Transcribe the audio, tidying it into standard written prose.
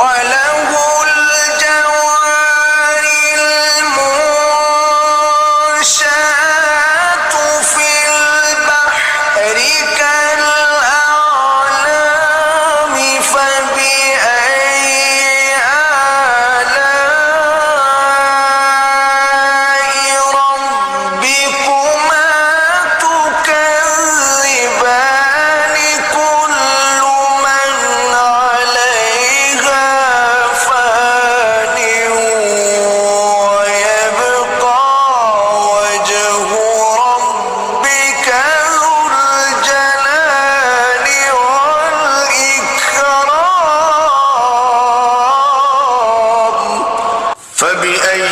وله الجوار المنشآت في البحر كالأعلام فبأي آلاء ربكما تكذبان كل من عليها فان ويبقى وجه ربك ذو الجلال والإكرام فبأي